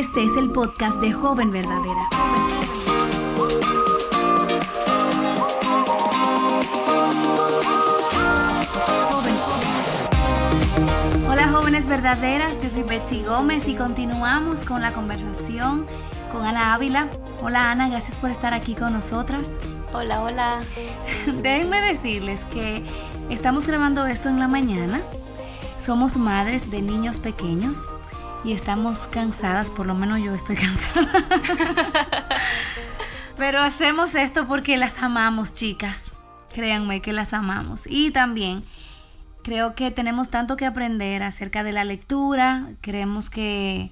Este es el podcast de Joven Verdadera. Hola jóvenes verdaderas, yo soy Betsy Gómez y continuamos con la conversación con Ana Ávila. Hola Ana, gracias por estar aquí con nosotras. Hola, hola. Déjenme decirles que estamos grabando esto en la mañana. Somos madres de niños pequeños y estamos cansadas, por lo menos yo estoy cansada. Pero hacemos esto porque las amamos, chicas. Créanme que las amamos. Y también creo que tenemos tanto que aprender acerca de la lectura. Creemos que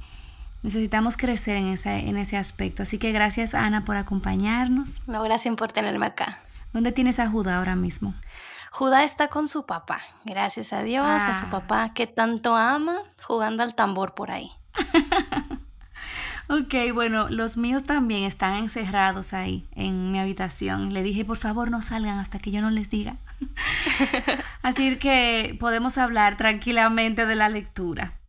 necesitamos crecer en ese aspecto. Así que gracias, Ana, por acompañarnos. No, gracias por tenerme acá. ¿Dónde tienes a Judá ahora mismo? Judá está con su papá, gracias a Dios, a su papá que tanto ama, jugando al tambor por ahí. Ok, bueno, los míos también están encerrados ahí en mi habitación. Le dije, por favor, no salgan hasta que yo no les diga. Así que podemos hablar tranquilamente de la lectura.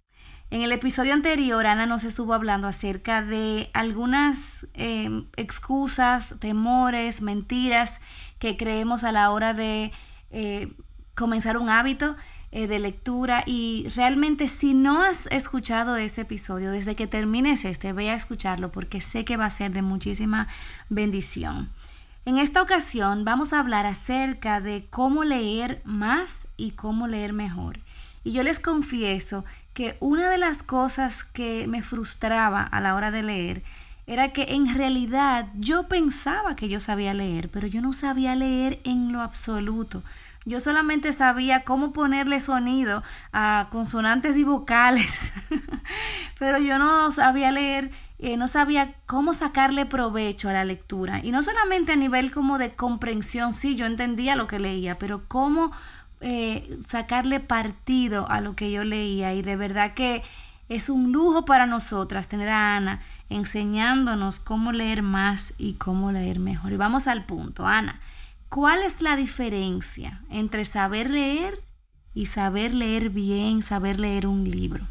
En el episodio anterior, Ana nos estuvo hablando acerca de algunas excusas, temores, mentiras que creemos a la hora de comenzar un hábito de lectura. Y realmente, si no has escuchado ese episodio, desde que termines ve a escucharlo porque sé que va a ser de muchísima bendición. En esta ocasión vamos a hablar acerca de cómo leer más y cómo leer mejor. Y yo les confieso que una de las cosas que me frustraba a la hora de leer era que en realidad yo pensaba que yo sabía leer, pero yo no sabía leer en lo absoluto. Yo solamente sabía cómo ponerle sonido a consonantes y vocales, pero yo no sabía leer, no sabía cómo sacarle provecho a la lectura. Y no solamente a nivel como de comprensión, sí, yo entendía lo que leía, pero cómo sacarle partido a lo que yo leía. Y de verdad que es un lujo para nosotras tener a Ana enseñándonos cómo leer más y cómo leer mejor. Y vamos al punto, Ana. ¿Cuál es la diferencia entre saber leer y saber leer bien, saber leer un libro?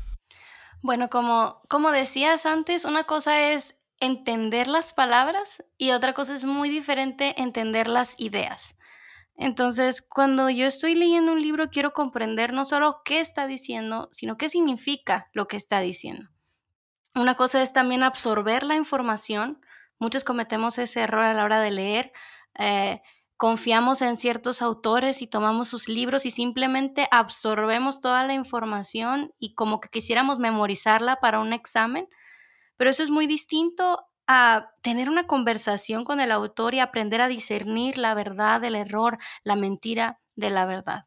Bueno, como decías antes, una cosa es entender las palabras y otra cosa es muy diferente entender las ideas. Entonces, cuando yo estoy leyendo un libro, quiero comprender no solo qué está diciendo, sino qué significa lo que está diciendo. Una cosa es también absorber la información. Muchos cometemos ese error a la hora de leer. Confiamos en ciertos autores y tomamos sus libros y simplemente absorbemos toda la información y como que quisiéramos memorizarla para un examen. Pero eso es muy distinto a tener una conversación con el autor y aprender a discernir la verdad del error, la mentira de la verdad.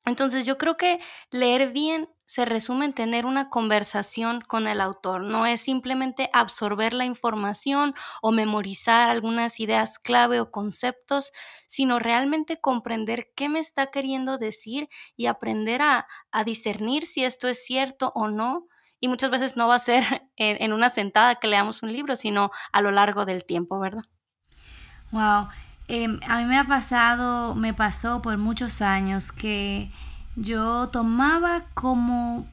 Entonces, yo creo que leer bien se resume en tener una conversación con el autor. No es simplemente absorber la información o memorizar algunas ideas clave o conceptos, sino realmente comprender qué me está queriendo decir y aprender a discernir si esto es cierto o no. Y muchas veces no va a ser en una sentada que leamos un libro, sino a lo largo del tiempo, ¿verdad? Wow. A mí me pasó por muchos años que yo tomaba como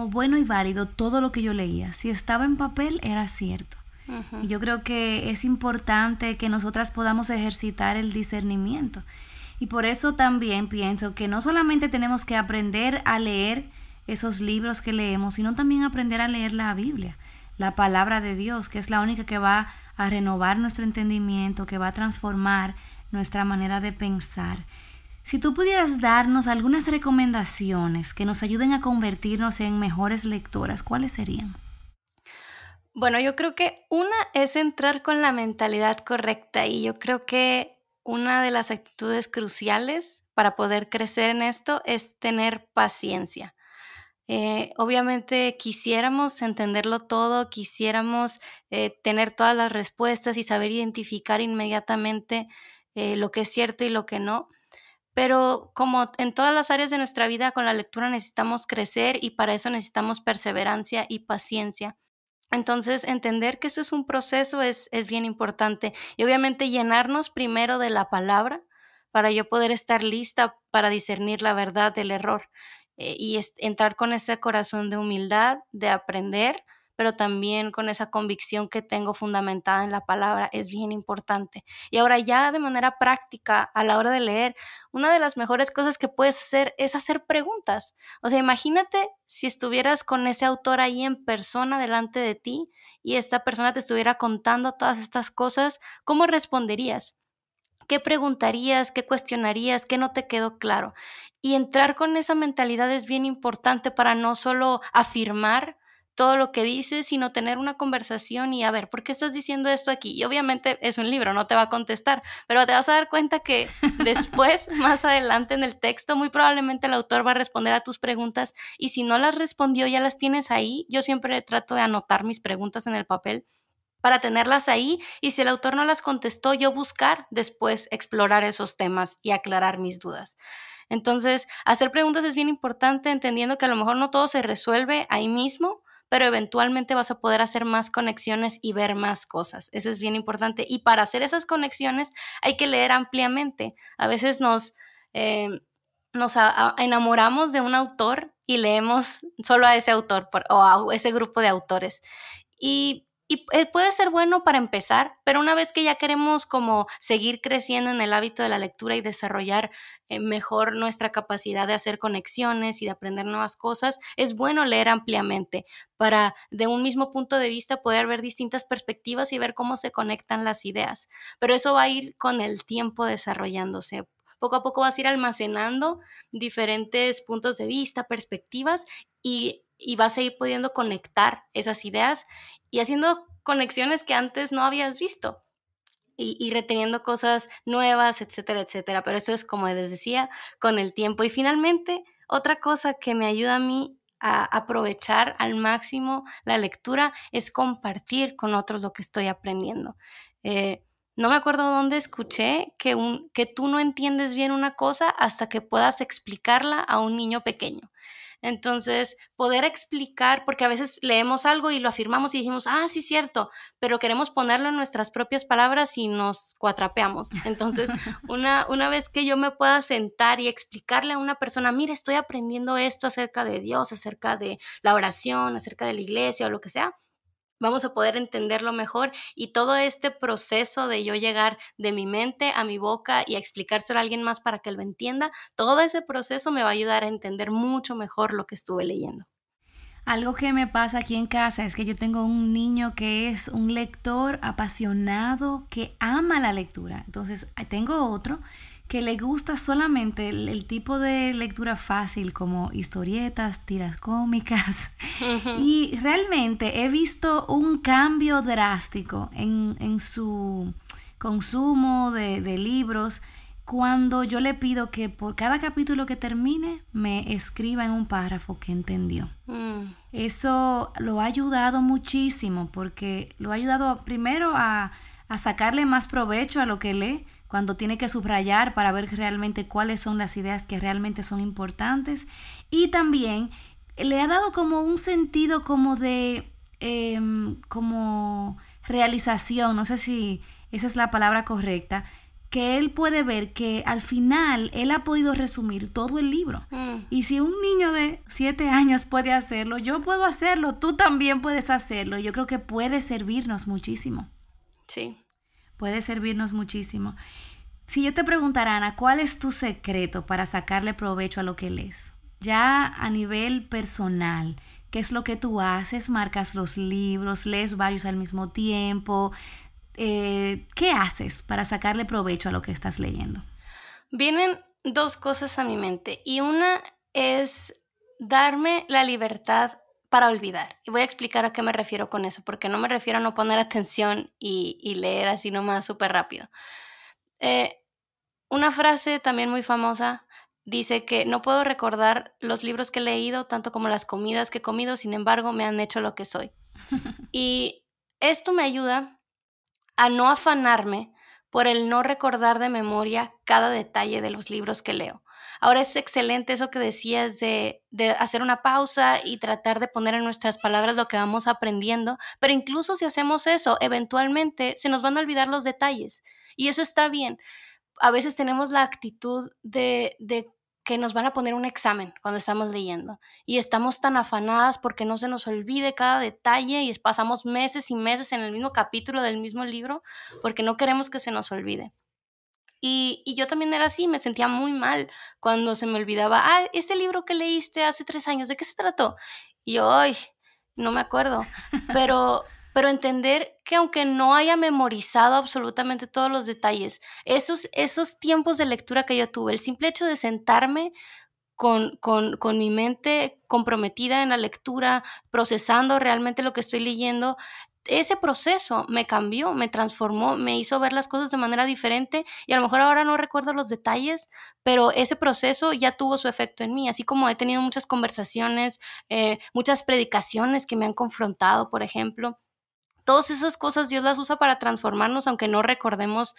bueno y válido todo lo que yo leía. Si estaba en papel, era cierto. Uh-huh. Y yo creo que es importante que nosotras podamos ejercitar el discernimiento. Y por eso también pienso que no solamente tenemos que aprender a leer esos libros que leemos, sino también aprender a leer la Biblia, la palabra de Dios, que es la única que va a renovar nuestro entendimiento, que va a transformar nuestra manera de pensar. Si tú pudieras darnos algunas recomendaciones que nos ayuden a convertirnos en mejores lectoras, ¿cuáles serían? Bueno, yo creo que una es entrar con la mentalidad correcta y yo creo que una de las actitudes cruciales para poder crecer en esto es tener paciencia. Obviamente quisiéramos entenderlo todo, quisiéramos tener todas las respuestas y saber identificar inmediatamente lo que es cierto y lo que no. Pero como en todas las áreas de nuestra vida, con la lectura necesitamos crecer y para eso necesitamos perseverancia y paciencia. Entonces, entender que esto es un proceso es bien importante. Y obviamente llenarnos primero de la palabra para yo poder estar lista para discernir la verdad del error. Y entrar con ese corazón de humildad, de aprender, pero también con esa convicción que tengo fundamentada en la palabra es bien importante. Y ahora ya de manera práctica, a la hora de leer, una de las mejores cosas que puedes hacer es hacer preguntas. O sea, imagínate si estuvieras con ese autor ahí en persona delante de ti y esta persona te estuviera contando todas estas cosas, ¿cómo responderías? ¿Qué preguntarías? ¿Qué cuestionarías? ¿Qué no te quedó claro? Y entrar con esa mentalidad es bien importante para no solo afirmar todo lo que dices, sino tener una conversación y a ver, ¿por qué estás diciendo esto aquí? Y obviamente es un libro, no te va a contestar, pero te vas a dar cuenta que después, más adelante en el texto, muy probablemente el autor va a responder a tus preguntas y si no las respondió, ya las tienes ahí. Yo siempre trato de anotar mis preguntas en el papel para tenerlas ahí y si el autor no las contestó, yo buscar después explorar esos temas y aclarar mis dudas. Entonces, hacer preguntas es bien importante, entendiendo que a lo mejor no todo se resuelve ahí mismo, pero eventualmente vas a poder hacer más conexiones y ver más cosas. Eso es bien importante. Y para hacer esas conexiones hay que leer ampliamente. A veces nos enamoramos de un autor y leemos solo a ese autor o a ese grupo de autores. Y puede ser bueno para empezar, pero una vez que ya queremos como seguir creciendo en el hábito de la lectura y desarrollar mejor nuestra capacidad de hacer conexiones y de aprender nuevas cosas, es bueno leer ampliamente para de un mismo punto de vista poder ver distintas perspectivas y ver cómo se conectan las ideas. Pero eso va a ir con el tiempo desarrollándose. Poco a poco vas a ir almacenando diferentes puntos de vista, perspectivas y vas a ir pudiendo conectar esas ideas y haciendo conexiones que antes no habías visto y reteniendo cosas nuevas, etcétera, etcétera. Pero eso es, como les decía, con el tiempo. Y finalmente, otra cosa que me ayuda a mí a aprovechar al máximo la lectura es compartir con otros lo que estoy aprendiendo. No me acuerdo dónde escuché que tú no entiendes bien una cosa hasta que puedas explicarla a un niño pequeño. Entonces, poder explicar, porque a veces leemos algo y lo afirmamos y dijimos, ah, sí, cierto, pero queremos ponerlo en nuestras propias palabras y nos cuatrapeamos. Entonces, una vez que yo me pueda sentar y explicarle a una persona, mira, estoy aprendiendo esto acerca de Dios, acerca de la oración, acerca de la iglesia o lo que sea, vamos a poder entenderlo mejor y todo este proceso de yo llegar de mi mente a mi boca y a explicárselo a alguien más para que lo entienda, todo ese proceso me va a ayudar a entender mucho mejor lo que estuve leyendo. Algo que me pasa aquí en casa es que yo tengo un niño que es un lector apasionado, que ama la lectura. Entonces, tengo otro que le gusta solamente el tipo de lectura fácil como historietas, tiras cómicas. Y realmente he visto un cambio drástico en su consumo de libros cuando yo le pido que por cada capítulo que termine me escriba en un párrafo que entendió. Eso lo ha ayudado muchísimo porque lo ha ayudado primero a sacarle más provecho a lo que lee cuando tiene que subrayar para ver realmente cuáles son las ideas que realmente son importantes, y también le ha dado como un sentido como de como realización, no sé si esa es la palabra correcta, que él puede ver que al final él ha podido resumir todo el libro. Y si un niño de 7 años puede hacerlo, yo puedo hacerlo, tú también puedes hacerlo. Yo creo que puede servirnos muchísimo. Sí. Puede servirnos muchísimo. Si yo te preguntara, Ana, ¿cuál es tu secreto para sacarle provecho a lo que lees? Ya a nivel personal, ¿qué es lo que tú haces? ¿Marcas los libros? ¿Lees varios al mismo tiempo? ¿Qué haces para sacarle provecho a lo que estás leyendo? Vienen dos cosas a mi mente y una es darme la libertad para olvidar. Y voy a explicar a qué me refiero con eso, porque no me refiero a no poner atención y leer así nomás súper rápido. Una frase también muy famosa dice que no puedo recordar los libros que he leído tanto como las comidas que he comido, sin embargo me han hecho lo que soy. Y esto me ayuda a no afanarme por el no recordar de memoria cada detalle de los libros que leo. Ahora es excelente eso que decías de hacer una pausa y tratar de poner en nuestras palabras lo que vamos aprendiendo, pero incluso si hacemos eso, eventualmente se nos van a olvidar los detalles y eso está bien. A veces tenemos la actitud de que nos van a poner un examen cuando estamos leyendo y estamos tan afanadas porque no se nos olvide cada detalle y pasamos meses y meses en el mismo capítulo del mismo libro porque no queremos que se nos olvide. Y yo también era así, me sentía muy mal cuando se me olvidaba, ese libro que leíste hace 3 años, ¿de qué se trató? Y yo, ay, no me acuerdo, pero entender que aunque no haya memorizado absolutamente todos los detalles, esos tiempos de lectura que yo tuve, el simple hecho de sentarme con mi mente comprometida en la lectura, procesando realmente lo que estoy leyendo, ese proceso me cambió, me transformó, me hizo ver las cosas de manera diferente y a lo mejor ahora no recuerdo los detalles, pero ese proceso ya tuvo su efecto en mí, así como he tenido muchas conversaciones, muchas predicaciones que me han confrontado, por ejemplo. Todas esas cosas Dios las usa para transformarnos, aunque no recordemos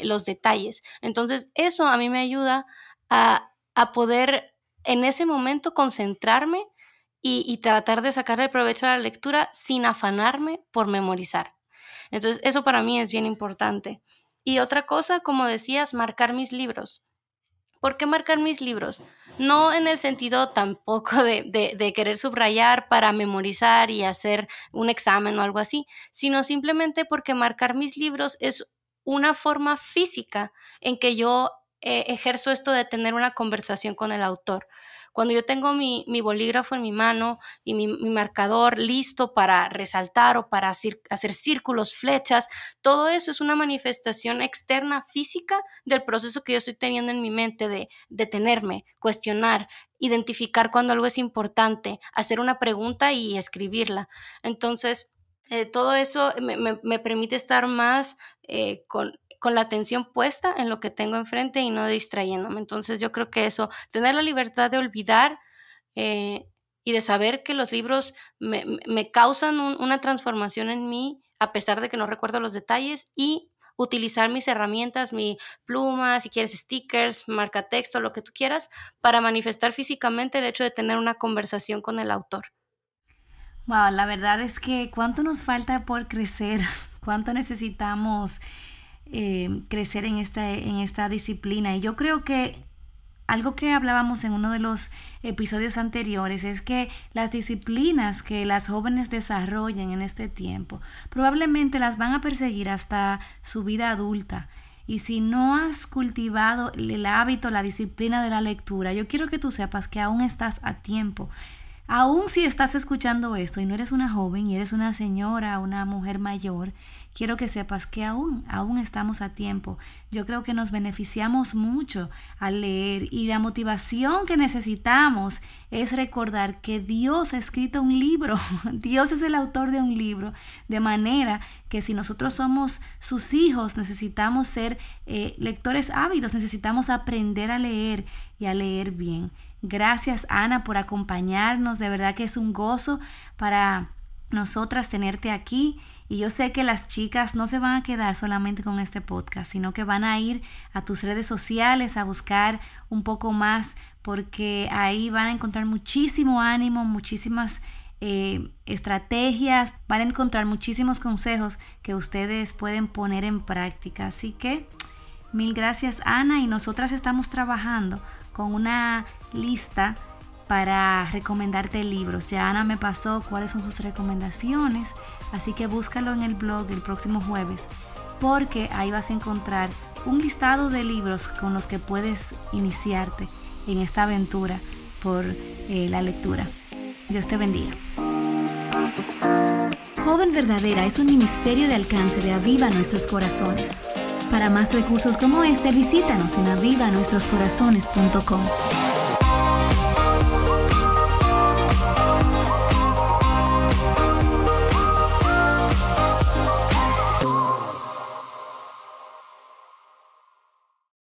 los detalles. Entonces, eso a mí me ayuda a poder en ese momento concentrarme y tratar de sacarle el provecho a la lectura sin afanarme por memorizar. Entonces, eso para mí es bien importante. Y otra cosa, como decías, marcar mis libros. ¿Por qué marcar mis libros? No en el sentido tampoco de querer subrayar para memorizar y hacer un examen o algo así, sino simplemente porque marcar mis libros es una forma física en que yo ejerzo esto de tener una conversación con el autor. Cuando yo tengo mi bolígrafo en mi mano y mi marcador listo para resaltar o para hacer círculos, flechas, todo eso es una manifestación externa física del proceso que yo estoy teniendo en mi mente de detenerme, cuestionar, identificar cuando algo es importante, hacer una pregunta y escribirla. Entonces, todo eso me permite estar más con la atención puesta en lo que tengo enfrente y no distrayéndome. Entonces yo creo que eso, tener la libertad de olvidar y de saber que los libros me causan una transformación en mí, a pesar de que no recuerdo los detalles, y utilizar mis herramientas, mi pluma, si quieres stickers, marcatexto, lo que tú quieras, para manifestar físicamente el hecho de tener una conversación con el autor. Wow, la verdad es que cuánto nos falta por crecer, cuánto necesitamos crecer en esta disciplina. Y yo creo que algo que hablábamos en uno de los episodios anteriores es que las disciplinas que las jóvenes desarrollen en este tiempo probablemente las van a perseguir hasta su vida adulta. Y si no has cultivado el hábito, la disciplina de la lectura, yo quiero que tú sepas que aún estás a tiempo. Aún si estás escuchando esto y no eres una joven y eres una señora, una mujer mayor, quiero que sepas que aún estamos a tiempo. Yo creo que nos beneficiamos mucho al leer y la motivación que necesitamos es recordar que Dios ha escrito un libro. Dios es el autor de un libro, de manera que si nosotros somos sus hijos necesitamos ser lectores ávidos, necesitamos aprender a leer y a leer bien. Gracias, Ana, por acompañarnos. De verdad que es un gozo para nosotras tenerte aquí. Y yo sé que las chicas no se van a quedar solamente con este podcast, sino que van a ir a tus redes sociales a buscar un poco más, porque ahí van a encontrar muchísimo ánimo, muchísimas estrategias, van a encontrar muchísimos consejos que ustedes pueden poner en práctica. Así que mil gracias, Ana, y nosotras estamos trabajando con una lista para recomendarte libros. Ya Ana me pasó cuáles son sus recomendaciones, así que búscalo en el blog el próximo jueves, porque ahí vas a encontrar un listado de libros con los que puedes iniciarte en esta aventura por la lectura. Dios te bendiga. Joven Verdadera es un ministerio de alcance de Aviva Nuestros Corazones. Para más recursos como este, visítanos en avivanuestroscorazones.com.